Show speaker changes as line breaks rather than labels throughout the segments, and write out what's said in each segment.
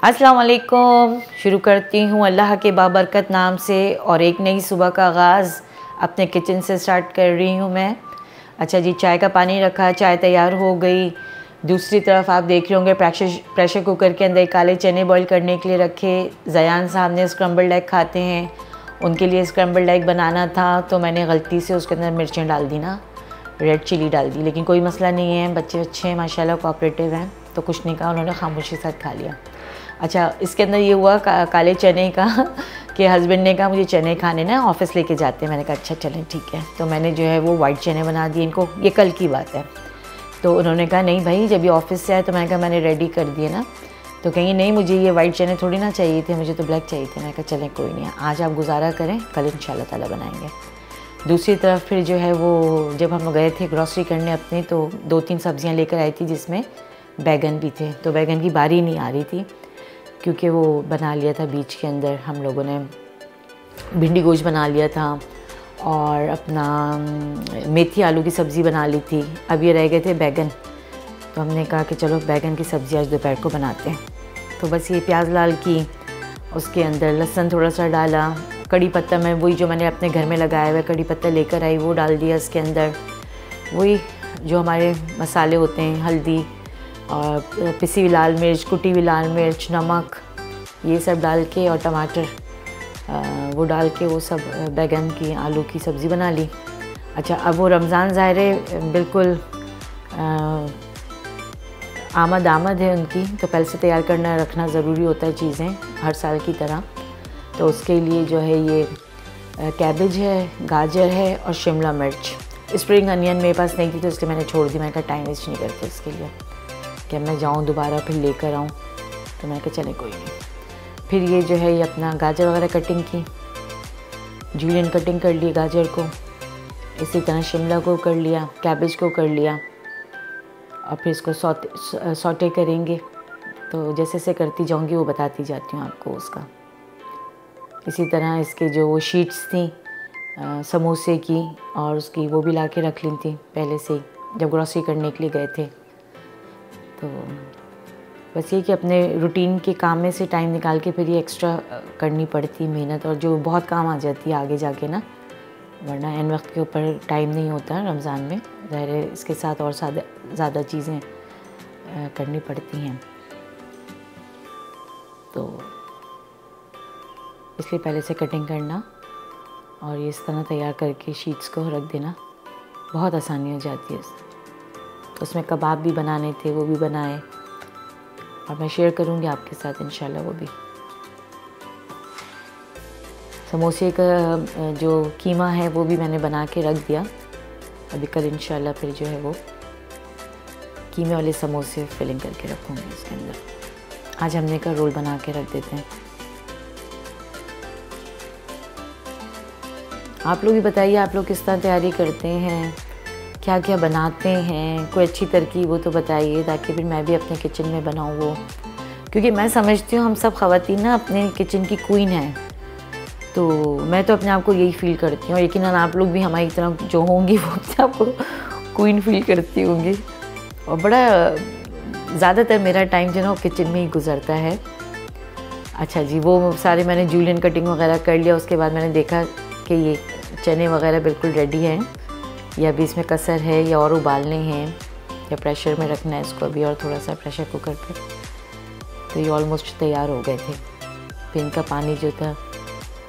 अस्सलाम वालेकुम। शुरू करती हूँ अल्लाह के बाबरकत नाम से और एक नई सुबह का आगाज़ अपने किचन से स्टार्ट कर रही हूँ मैं। अच्छा जी, चाय का पानी रखा, चाय तैयार हो गई। दूसरी तरफ आप देख रहे होंगे प्रेशर कुकर के अंदर काले चने बॉईल करने के लिए रखे। जयान साहब ने स्क्रम्बल्ड एग खाते हैं, उनके लिए स्क्रम्बल्ड एग बनाना था तो मैंने गलती से उसके अंदर मिर्चें डाल दी ना, रेड चिली डाल दी। लेकिन कोई मसला नहीं है, बच्चे अच्छे हैं माशाल्लाह, कोऑपरेटिव हैं, तो कुछ नहीं कहा, उन्होंने खामोशी के साथ खा लिया। अच्छा, इसके अंदर ये हुआ काले चने का कि हस्बैंड ने कहा मुझे चने खाने ना, ऑफ़िस लेके जाते हैं। मैंने कहा अच्छा चलें ठीक है, तो मैंने जो है वो वाइट चने बना दिए इनको। ये कल की बात है। तो उन्होंने कहा नहीं भाई, जब ये ऑफ़िस से आए तो मैंने कहा मैंने रेडी कर दिए ना। तो कहीं नहीं, मुझे ये वाइट चने थोड़ी ना चाहिए थे, मुझे तो ब्लैक चाहिए थे। मैंने कहा चलें कोई नहीं, आज आप गुजारा करें, कल इंशाल्लाह ताला बनाएंगे। दूसरी तरफ फिर जो है वो जब हम गए थे ग्रॉसरी करने अपनी, तो 2-3 सब्ज़ियाँ लेकर आई थी जिसमें बैगन भी थे। तो बैगन की बारी नहीं आ रही थी क्योंकि वो बना लिया था बीच के अंदर हम लोगों ने, भिंडी गोश्त बना लिया था और अपना मेथी आलू की सब्ज़ी बना ली थी। अब ये रह गए थे बैगन, तो हमने कहा कि चलो बैगन की सब्ज़ी आज दोपहर को बनाते हैं। तो बस ये प्याज लाल की, उसके अंदर लहसुन थोड़ा सा डाला, कड़ी पत्ता मैं वही जो मैंने अपने घर में लगाया हुआ कड़ी पत्ता लेकर आई वो डाल दिया इसके अंदर। वही जो हमारे मसाले होते हैं, हल्दी और पिसी हुई लाल मिर्च, कुटी हुई लाल मिर्च, नमक, ये सब डाल के और टमाटर वो डाल के वो सब बैगन की आलू की सब्ज़ी बना ली। अच्छा, अब वो रमज़ान ज़ाहिर बिल्कुल आमद है उनकी, तो पहले से तैयार करना रखना ज़रूरी होता है चीज़ें हर साल की तरह। तो उसके लिए जो है ये कैबेज है, गाजर है और शिमला मिर्च। स्प्रिंग अनियन मेरे पास नहीं थी तो इसलिए मैंने छोड़ दी। मैंने कहा टाइम वेस्ट नहीं करते इसके लिए कि मैं जाऊँ दोबारा फिर लेकर आऊँ, तो मैंने कहा चले कोई नहीं। फिर ये जो है ये अपना गाजर वगैरह कटिंग की, जूलियन कटिंग कर ली गाजर को, इसी तरह शिमला को कर लिया, कैबेज को कर लिया और फिर इसको सौटे करेंगे। तो जैसे जैसे करती जाऊँगी वो बताती जाती हूँ आपको उसका। इसी तरह इसके जो वो शीट्स थी समोसे की और उसकी, वो भी ला के रख ली थी पहले से ही जब ग्रॉसरी करने के लिए गए थे। तो बस ये कि अपने रूटीन के काम में से टाइम निकाल के फिर ये एक्स्ट्रा करनी पड़ती मेहनत, और जो बहुत काम आ जाती है आगे जाके ना, वरना एन वक्त के ऊपर टाइम नहीं होता रमज़ान में। ज़ाहिर है इसके साथ और ज़्यादा चीज़ें करनी पड़ती हैं, तो इसलिए पहले से कटिंग करना और ये इस तरह तैयार करके शीट्स को रख देना, बहुत आसानी हो जाती है। तो उसमें कबाब भी बनाने थे, वो भी बनाए और मैं शेयर करूँगी आपके साथ इंशाल्लाह वो भी। समोसे का जो कीमा है वो भी मैंने बना के रख दिया, अभी कल इंशाल्लाह फिर जो है वो कीमे वाले समोसे फिलिंग करके रखूँगी इसके अंदर। आज हमने का रोल बना के रख देते हैं। आप लोग भी बताइए, आप लोग किस तरह तैयारी करते हैं, क्या क्या बनाते हैं, कोई अच्छी तरकीब हो तो बताइए ताकि फिर मैं भी अपने किचन में बनाऊँ वो। क्योंकि मैं समझती हूँ हम सब ख़वातीन ना अपने किचन की क्वीन हैं, तो मैं तो अपने आप को यही फ़ील करती हूँ। लेकिन आप लोग भी हमारी तरह जो होंगी वो अपने आप को क्वीन फील करती होंगी, और बड़ा ज़्यादातर मेरा टाइम जो है ना वो किचन में ही गुजरता है। अच्छा जी, वो सारे मैंने जूलियन कटिंग वगैरह कर लिया। उसके बाद मैंने देखा कि ये चने वगैरह बिल्कुल रेडी हैं, या अभी इसमें कसर है या और उबालने हैं या प्रेशर में रखना है इसको अभी और थोड़ा सा प्रेशर कुकर पे। तो ये ऑलमोस्ट तैयार हो गए थे। फिर इनका पानी जो था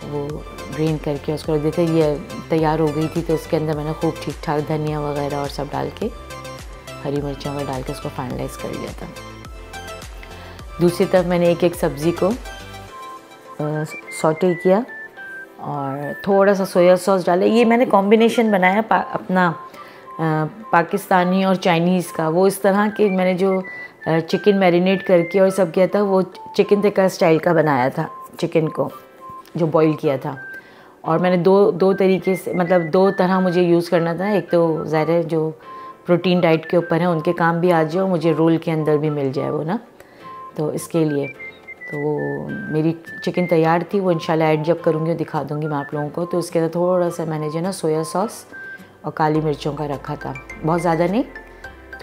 वो ड्रेन करके उसको रख देते। ये तैयार हो गई थी तो उसके अंदर मैंने खूब ठीक ठाक धनिया वगैरह और सब डाल के, हरी मिर्चें वगैरह डाल के उसको फाइनलाइज़ कर लिया था। दूसरी तरफ मैंने एक सब्ज़ी को सॉटे किया और थोड़ा सा सोया सॉस डाला। ये मैंने कॉम्बिनेशन बनाया अपना पाकिस्तानी और चाइनीज़ का। वो इस तरह के मैंने जो चिकन मैरिनेट करके और सब किया था, वो चिकन टिक्का स्टाइल का बनाया था, चिकन को जो बॉईल किया था। और मैंने दो तरीके से, मतलब 2 तरह मुझे यूज़ करना था। एक तो ज़ाहिर है जो प्रोटीन डाइट के ऊपर है उनके काम भी आ जाए और मुझे रोल के अंदर भी मिल जाए वो ना, तो इसके लिए तो वो मेरी चिकन तैयार थी। वो इंशाल्लाह ऐड जब करूँगी दिखा दूँगी मैं आप लोगों को। तो इसके अंदर थोड़ा सा मैंने जो ना सोया सॉस और काली मिर्चों का रखा था, बहुत ज़्यादा नहीं,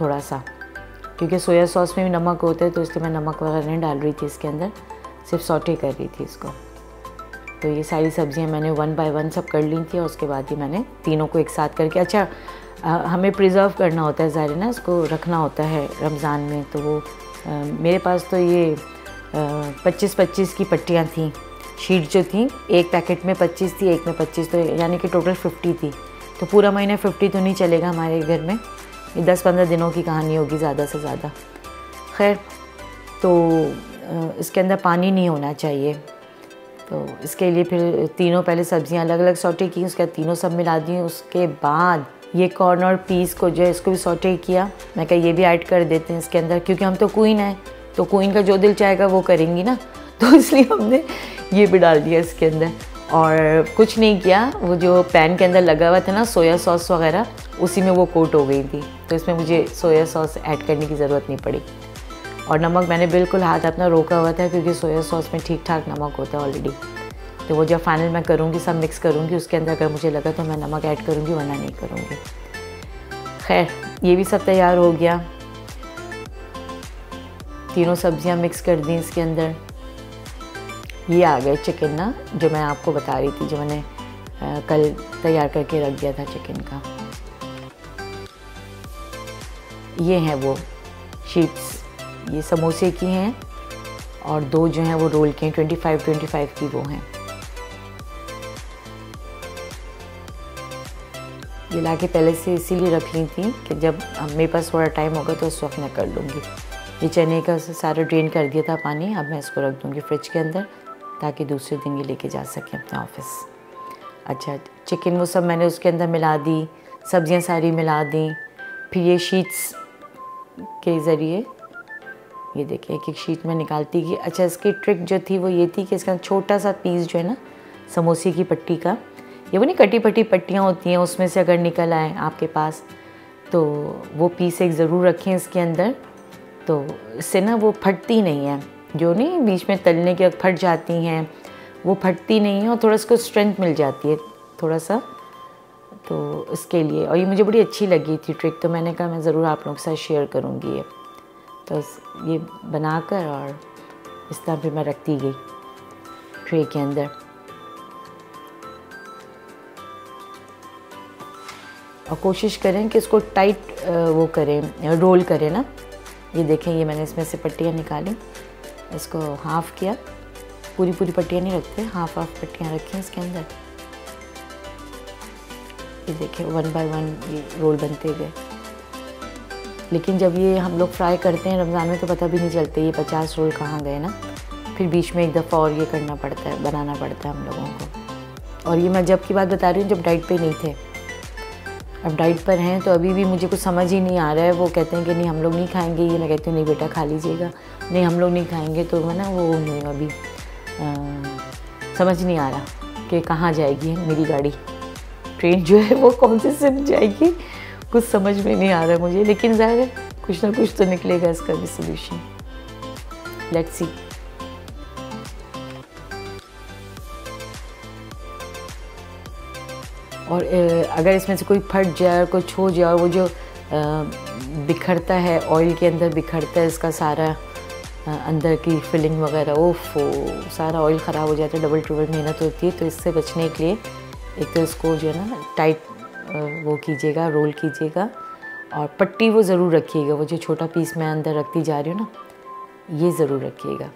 थोड़ा सा। क्योंकि सोया सॉस में भी नमक होता है, तो इसलिए मैं नमक वगैरह नहीं डाल रही थी इसके अंदर, सिर्फ सॉटे कर रही थी इसको। तो ये सारी सब्जियां मैंने 1 बाय 1 सब कर ली थी और उसके बाद ही मैंने तीनों को एक साथ करके, अच्छा हमें प्रिजर्व करना होता है ज़ाहिर ना, इसको रखना होता है रमज़ान में। तो वो मेरे पास तो ये 25-25 की पट्टियाँ थी, शीट जो थी, एक पैकेट में 25 थी, एक में 25, तो यानी कि टोटल 50 थी। तो पूरा महीना 50 तो नहीं चलेगा हमारे घर में, ये 10-15 दिनों की कहानी होगी ज़्यादा से ज़्यादा। खैर, तो इसके अंदर पानी नहीं होना चाहिए। तो इसके लिए फिर तीनों पहले सब्जियां अलग अलग सॉटे की, उसके बाद तीनों सब मिला दी। उसके बाद ये कॉर्न और पीस को जो है इसको भी सॉटे किया। मैं कहा ये भी ऐड कर देते हैं इसके अंदर, क्योंकि हम तो क्वीन हैं, तो क्वीन का जो दिल चाहेगा वो करेंगी ना, तो इसलिए हमने ये भी डाल दिया इसके अंदर। और कुछ नहीं किया, वो जो पैन के अंदर लगा हुआ था ना सोया सॉस वगैरह, उसी में वो कोट हो गई थी, तो इसमें मुझे सोया सॉस ऐड करने की ज़रूरत नहीं पड़ी। और नमक मैंने बिल्कुल हाथ अपना रोका हुआ था, क्योंकि सोया सॉस में ठीक ठाक नमक होता है ऑलरेडी। तो वो जब फाइनल मैं करूँगी, सब मिक्स करूँगी, उसके अंदर अगर मुझे लगा तो मैं नमक ऐड करूँगी, वरना नहीं करूँगी। खैर, ये भी सब तैयार हो गया, तीनों सब्जियां मिक्स कर दी इसके अंदर। ये आ गए चिकन ना, जो मैं आपको बता रही थी, जो मैंने कल तैयार करके रख दिया था चिकन का। ये हैं वो शीट्स, ये समोसे की हैं, और 2 जो हैं वो रोल के हैं, 25-25 की वो हैं। ये लाके पहले से इसीलिए रख ली थी कि जब मेरे पास थोड़ा टाइम होगा तो उस वक्त मैं कर लूँगी। ये चने का सारा ड्रेन कर दिया था पानी, अब मैं इसको रख दूँगी फ्रिज के अंदर, ताकि दूसरे दिन ये लेके जा सकें अपने ऑफिस। अच्छा, चिकन वो सब मैंने उसके अंदर मिला दी, सब्जियां सारी मिला दी। फिर ये शीट्स के ज़रिए, ये देखिए एक एक शीट में निकालती गई। अच्छा, इसकी ट्रिक जो थी वो ये थी कि इसका छोटा सा पीस जो है ना समोसे की पट्टी का, ये वो नहीं कटी पट्टी पट्टियाँ होती हैं, उसमें से अगर निकल आए आपके पास तो वो पीस एक ज़रूर रखें इसके अंदर, तो इससे ना वो फटती नहीं है, जो नहीं बीच में तलने के वक्त फट जाती हैं, वो फटती नहीं है और थोड़ा इसको स्ट्रेंथ मिल जाती है थोड़ा सा, तो इसके लिए। और ये मुझे बड़ी अच्छी लगी थी ट्रिक, तो मैंने कहा मैं ज़रूर आप लोगों के साथ शेयर करूँगी ये। तो ये बनाकर और इस तरह फिर मैं रखती गई ट्रे के अंदर। और कोशिश करें कि इसको टाइट वो करें, रोल करें ना। ये देखें, ये मैंने इसमें से पट्टियाँ निकाली, इसको हाफ़ किया, पूरी पट्टियाँ नहीं रखते, हाफ़ पट्टियाँ रखी इसके अंदर। ये देखें 1 बाय 1 ये रोल बनते गए। लेकिन जब ये हम लोग फ्राई करते हैं रमज़ान में तो पता भी नहीं चलते ये 50 रोल कहाँ गए ना, फिर बीच में एक दफ़ा और ये करना पड़ता है, बनाना पड़ता है हम लोगों को। और ये मैं जब की बात बता रही हूँ जब डाइट पे नहीं थे, अब डाइट पर हैं तो अभी भी मुझे कुछ समझ ही नहीं आ रहा है। वो कहते हैं कि नहीं हम लोग नहीं खाएंगे ये, मैं कहती हूँ नहीं बेटा खा लीजिएगा, नहीं हम लोग नहीं खाएंगे, तो मैं ना वो नहीं अभी समझ नहीं आ रहा कि कहाँ जाएगी मेरी गाड़ी, ट्रेन जो है वो कौन से से जाएगी, कुछ समझ में नहीं आ रहा है मुझे। लेकिन ज़ाहिर है कुछ ना कुछ तो निकलेगा इसका भी सोल्यूशन, लेट्स सी। और अगर इसमें से कोई फट जाए और कुछ हो जाए और वो जो बिखरता है ऑयल के अंदर, बिखरता है इसका सारा अंदर की फिलिंग वगैरह, ओफो सारा ऑयल ख़राब हो जाता है, डबल ट्रिपल मेहनत होती है। तो इससे बचने के लिए एक तो इसको जो है ना टाइट वो कीजिएगा, रोल कीजिएगा, और पट्टी वो ज़रूर रखिएगा, वो जो छोटा पीस मैं अंदर रखती जा रही हूँ ना, ये ज़रूर रखिएगा।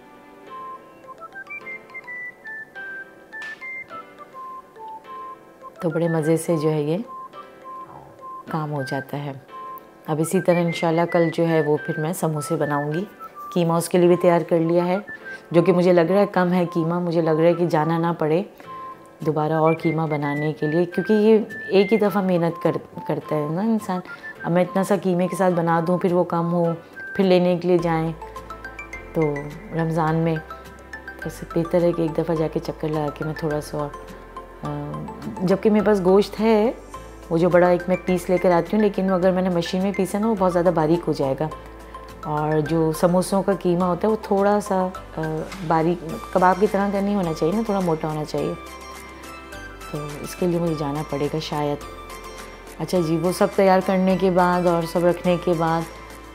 तो बड़े मज़े से जो है ये काम हो जाता है। अब इसी तरह इंशाल्लाह कल जो है वो फिर मैं समोसे बनाऊंगी। कीमा उसके लिए भी तैयार कर लिया है, जो कि मुझे लग रहा है कम है कीमा, मुझे लग रहा है कि जाना ना पड़े दोबारा और कीमा बनाने के लिए, क्योंकि ये एक ही दफ़ा मेहनत करता है ना इंसान। अब मैं इतना सा कीमे के साथ बना दूँ, फिर वो कम हो, फिर लेने के लिए जाएँ, तो रमज़ान में तो इससे बेहतर है कि एक दफ़ा जाके चक्कर लगा के मैं थोड़ा सा और, जबकि मेरे पास गोश्त है वो जो बड़ा एक मैं पीस लेकर आती हूँ, लेकिन अगर मैंने मशीन में पीसा ना वो बहुत ज़्यादा बारीक हो जाएगा। और जो समोसों का कीमा होता है वो थोड़ा सा बारीक, कबाब की तरह का नहीं होना चाहिए ना, थोड़ा मोटा होना चाहिए, तो इसके लिए मुझे जाना पड़ेगा शायद। अच्छा जी, वो सब तैयार करने के बाद और सब रखने के बाद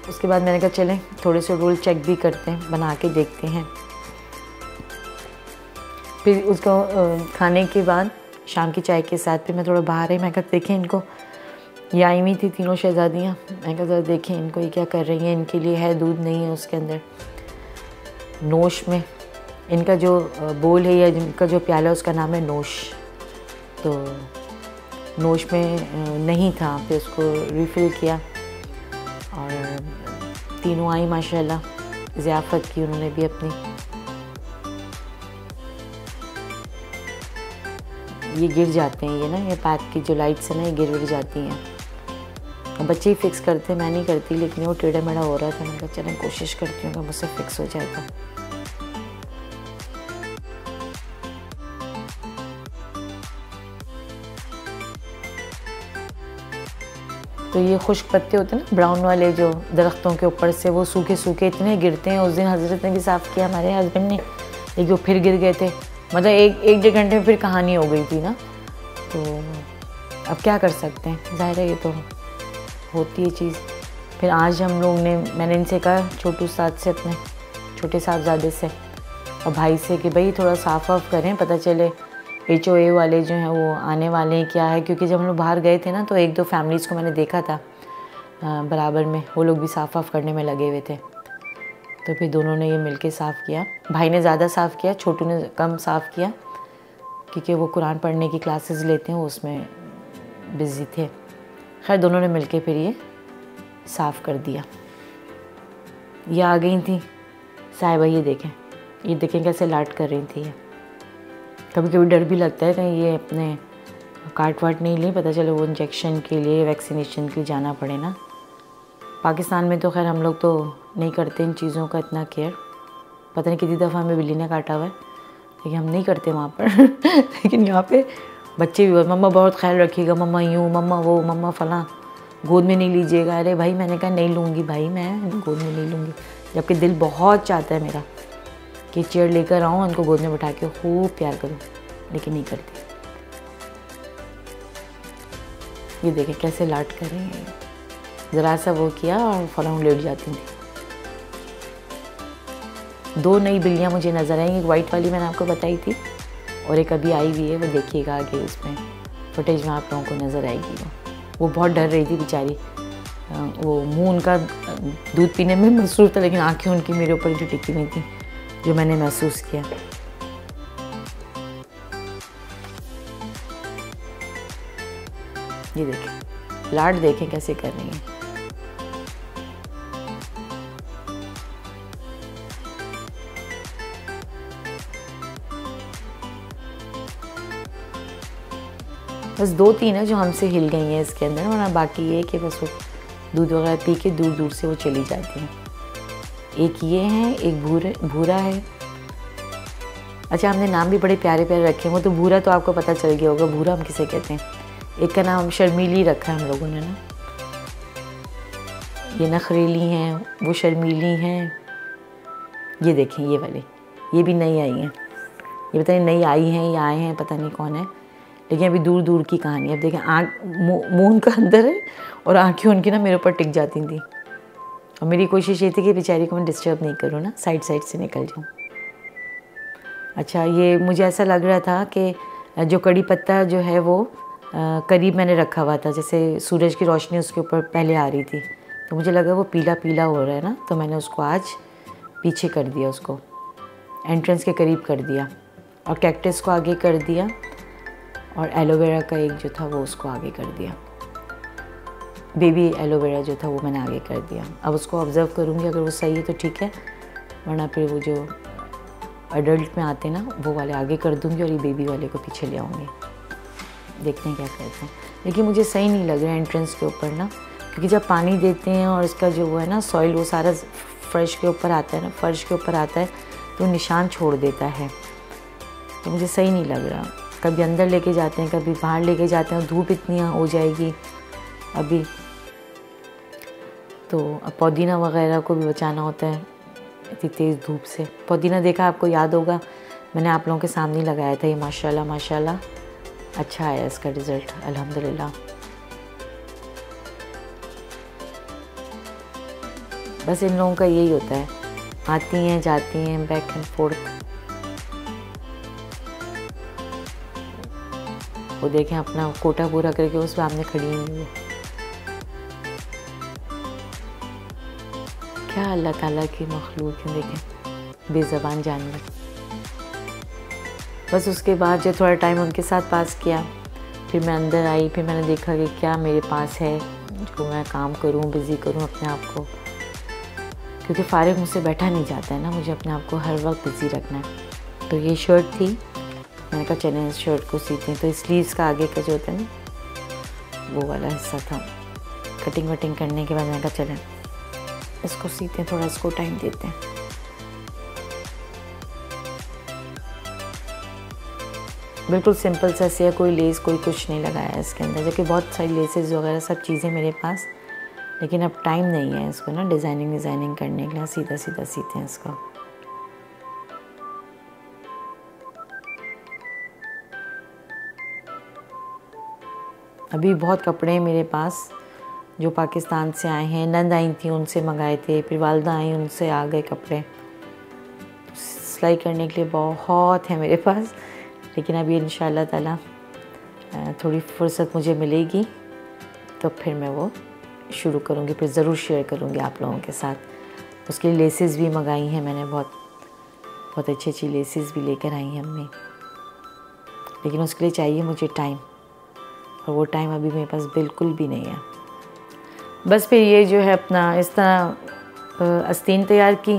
उसके बाद मैंने कहा चलें थोड़े से रोल चेक भी करते हैं, बना के देखते हैं। फिर उसको खाने के बाद शाम की चाय के साथ फिर मैं थोड़ा बाहर आई। मैं कहा देखें इनको, ये आई हुई थी तीनों शहज़ादियाँ। मैं कहा ज़रा देखें इनको, ये क्या कर रही हैं, इनके लिए है दूध नहीं है उसके अंदर। नोश में इनका जो बोल है या इनका जो प्याला है उसका नाम है नोश। तो नोश में नहीं था, फिर उसको रिफ़िल किया और तीनों आई माशाल्लाह, ज़ियाफ़त की उन्होंने भी अपनी। ये गिर जाते हैं, ये ना ये पैक की जो लाइट्स है ना, ये गिर जाती हैं। अब बच्चे ही फिक्स करते हैं, मैं नहीं करती, लेकिन वो टेढ़ा मेढ़ा हो रहा था। मैंने कहा चलें कोशिश करती हूँ कि मुझसे फिक्स हो जाएगा। तो ये खुश्क पत्ते होते हैं ना ब्राउन वाले, जो दरख्तों के ऊपर से वो सूखे सूखे इतने गिरते हैं। उस दिन हज़रत ने भी साफ़ किया, हमारे हस्बैंड ने, लेकिन वो फिर गिर गए थे। मतलब एक डेढ़ घंटे में फिर कहानी हो गई थी ना। तो अब क्या कर सकते हैं, ज़ाहिर है ये तो होती है चीज़। फिर आज हम लोग ने, मैंने इनसे कहा छोटू साथ से, अपने छोटे साहबजादे से और भाई से कि भाई थोड़ा साफ़ वाफ़ करें, पता चले HOA वाले जो हैं वो आने वाले हैं क्या है। क्योंकि जब हम लोग बाहर गए थे ना तो एक दो फैमिलीज़ को मैंने देखा था बराबर में, वो लोग भी साफ़ वाफ़ करने में लगे हुए थे। तो फिर दोनों ने ये मिलके साफ़ किया। भाई ने ज़्यादा साफ़ किया, छोटू ने कम साफ़ किया, क्योंकि वो कुरान पढ़ने की क्लासेस लेते हैं, वो उसमें बिज़ी थे। खैर दोनों ने मिलके फिर ये साफ़ कर दिया। ये आ गई थी साहिबा, ये देखें कैसे लाट कर रही थी। ये कभी कभी डर भी लगता है कहीं ये अपने काट वाट नहीं ली, पता चले वो इंजेक्शन के लिए, वैक्सीनेशन के लिए जाना पड़े ना। पाकिस्तान में तो खैर हम लोग तो नहीं करते इन चीज़ों का इतना केयर। पता नहीं कितनी दफ़ा हमें बिल्ली ने काटा हुआ है, लेकिन हम नहीं करते वहाँ पर। लेकिन यहाँ पे बच्चे भी, मम्मा बहुत ख्याल रखिएगा, मम्मा यूँ, मम्मा वो, मम्मा फ़लाँ, गोद में नहीं लीजिएगा। अरे भाई मैंने कहा नहीं लूँगी भाई, मैं गोद में नहीं लूँगी। जबकि दिल बहुत चाहता है मेरा कि चेयर लेकर आऊँ, उनको गोद में बैठा के खूब प्यार करूँ, लेकिन नहीं करती। ये देखें कैसे लाट कर रही हैं, ज़रा सा वो किया और फ़ौरन लेट जाती थी। 2 नई बिल्लियाँ मुझे नज़र आई, एक वाइट वाली मैंने आपको बताई थी और एक अभी आई हुई है, वो देखिएगा आगे उसमें फुटेज में आप लोगों को नज़र आएगी। वो बहुत डर रही थी बेचारी, वो मुंह उनका दूध पीने में मसरूफ़ था, लेकिन आंखें उनकी मेरे ऊपर जो टिकी हुई थी, जो मैंने महसूस किया। ये देखें लाड, देखें कैसे कर रही हैं। बस 2-3 है जो हमसे हिल गई हैं इसके अंदर, वरना बाकी ये कि बस वो दूध वगैरह पी के दूर दूर से वो चली जाती हैं। एक ये है, एक भूरा है। अच्छा हमने नाम भी बड़े प्यारे प्यारे रखे हैं। वो तो भूरा तो आपको पता चल गया होगा, भूरा हम किसे कहते हैं। एक का नाम शर्मीली रखा है हम लोगों ने ना। ये नखरेली हैं, वो शर्मीली हैं। ये देखें ये वाले, ये भी नई आई हैं। ये पता नहीं नई आई हैं या आए हैं, पता नहीं कौन है, लेकिन अभी दूर दूर की कहानी। अब देखें मुँह उनका अंदर है और आँखें उनकी ना मेरे ऊपर टिक जाती थी। और मेरी कोशिश ये थी कि बेचारी को मैं डिस्टर्ब नहीं करूँ ना, साइड से निकल जाऊँ। अच्छा ये मुझे ऐसा लग रहा था कि जो कड़ी पत्ता जो है वो करीब मैंने रखा हुआ था, जैसे सूरज की रोशनी उसके ऊपर पहले आ रही थी, तो मुझे लगा वो पीला पीला हो रहा है ना, तो मैंने उसको आज पीछे कर दिया, उसको एंट्रेंस के करीब कर दिया और कैक्टस को आगे कर दिया और एलोवेरा का एक जो था वो उसको आगे कर दिया। बेबी एलोवेरा जो था वो मैंने आगे कर दिया। अब उसको ऑब्ज़र्व करूँगी, अगर वो सही है तो ठीक है, वरना फिर वो जो अडल्ट में आते ना वो वाले आगे कर दूँगी और ये बेबी वाले को पीछे ले आऊँगी। देखते हैं क्या करते हैं। लेकिन मुझे सही नहीं लग रहा है एंट्रेंस के ऊपर ना, क्योंकि जब पानी देते हैं और इसका जो वो है ना सॉइल, वो सारा फर्श के ऊपर आता है ना, फर्श के ऊपर आता है तो निशान छोड़ देता है। तो मुझे सही नहीं लग रहा। कभी अंदर लेके जाते हैं, कभी बाहर लेके जाते हैं, धूप इतनी हो जाएगी अभी, तो अब पुदीना वगैरह को भी बचाना होता है इतनी तेज़ धूप से। पुदीना देखा, आपको याद होगा मैंने आप लोगों के सामने लगाया था। ये माशाल्लाह माशाल्लाह अच्छा आया इसका रिज़ल्ट, अल्हम्दुलिल्लाह। बस इन लोगों का यही होता है, आती हैं जाती हैं बैक एंड फोर्थ। वो देखें अपना कोटा पूरा करके उस सामने खड़ी हुई है। क्या अल्लाह ताला की मखलूक है, देखें बेज़बान जानवर। बस उसके बाद जो थोड़ा टाइम उनके साथ पास किया, फिर मैं अंदर आई, फिर मैंने देखा कि क्या मेरे पास है जो मैं काम करूं, बिज़ी करूं अपने आप को, क्योंकि फ़ारिग मुझसे बैठा नहीं जाता है ना, मुझे अपने आप को हर वक्त बिज़ी रखना है। तो ये शर्ट थी, मैंने कहा चलें इस शर्ट को सीते हैं। तो स्लीव्स का आगे का जो होता है ना वो वाला हिस्सा था, कटिंग वटिंग करने के बाद मैंने कहा चलें इसको सीते हैं, थोड़ा इसको टाइम देते हैं। बिल्कुल सिंपल सा से, कोई लेस कोई कुछ नहीं लगाया है इसके अंदर, जबकि बहुत सारी लेसेस वगैरह सब चीज़ें मेरे पास, लेकिन अब टाइम नहीं है इसको ना डिज़ाइनिंग करने के लिए, सीधा सीधा सीते हैं इसको। अभी बहुत कपड़े हैं मेरे पास जो पाकिस्तान से आए हैं, नंद आई थी उनसे मंगाए थे, फिर वालदा आई उनसे आ गए कपड़े। सिलाई करने के लिए बहुत है मेरे पास, लेकिन अभी इंशाल्लाह ताला थोड़ी फुर्सत मुझे मिलेगी तो फिर मैं वो शुरू करूँगी, फिर ज़रूर शेयर करूँगी आप लोगों के साथ। उसके लिए लेसेस भी मंगाई हैं मैंने, बहुत अच्छी अच्छी लेसेस भी लेकर आई हैं हमने, लेकिन उसके लिए चाहिए मुझे टाइम, और वो टाइम अभी मेरे पास बिल्कुल भी नहीं है। बस फिर ये जो है अपना इस तरह आस्तीन तैयार की,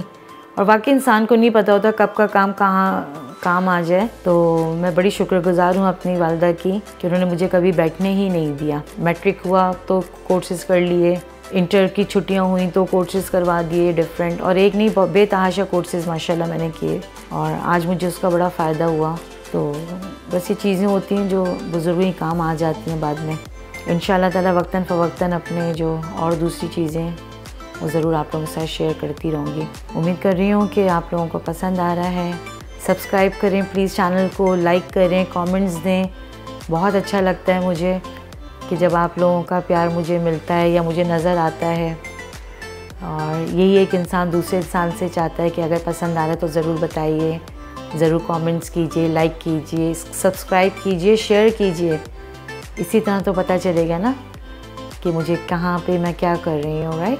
और बाकी इंसान को नहीं पता होता कब का काम कहाँ काम आ जाए। तो मैं बड़ी शुक्रगुज़ार हूँ अपनी वालदा की कि उन्होंने मुझे कभी बैठने ही नहीं दिया। मैट्रिक हुआ तो कोर्सेज़ कर लिए, इंटर की छुट्टियाँ हुई तो कोर्सेज़ करवा दिए डिफरेंट, और एक नहीं बेतहाशा कोर्सेज़ माशाल्लाह मैंने किए, और आज मुझे उसका बड़ा फ़ायदा हुआ। तो बस ये चीज़ें होती हैं जो बुज़ुर्गों ही काम आ जाती हैं बाद में। इंशाल्लाह ताला वक्तन फ़वक्तन अपने जो और दूसरी चीज़ें वो ज़रूर आप लोगों के साथ शेयर करती रहूँगी। उम्मीद कर रही हूँ कि आप लोगों को पसंद आ रहा है। सब्सक्राइब करें प्लीज़, चैनल को लाइक करें, कमेंट्स दें। बहुत अच्छा लगता है मुझे कि जब आप लोगों का प्यार मुझे मिलता है या मुझे नज़र आता है, और यही एक इंसान दूसरे इंसान से चाहता है कि अगर पसंद आ रहा है तो ज़रूर बताइए, ज़रूर कमेंट्स कीजिए, लाइक कीजिए, सब्सक्राइब कीजिए, शेयर कीजिए। इसी तरह तो पता चलेगा ना कि मुझे कहाँ पे मैं क्या कर रही हूँ। राइट,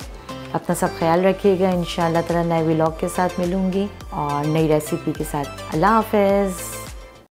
अपना सब ख्याल रखिएगा। इंशाल्लाह ताला नए व्लॉग के साथ मिलूँगी और नई रेसिपी के साथ। अल्लाह हाफ़िज़।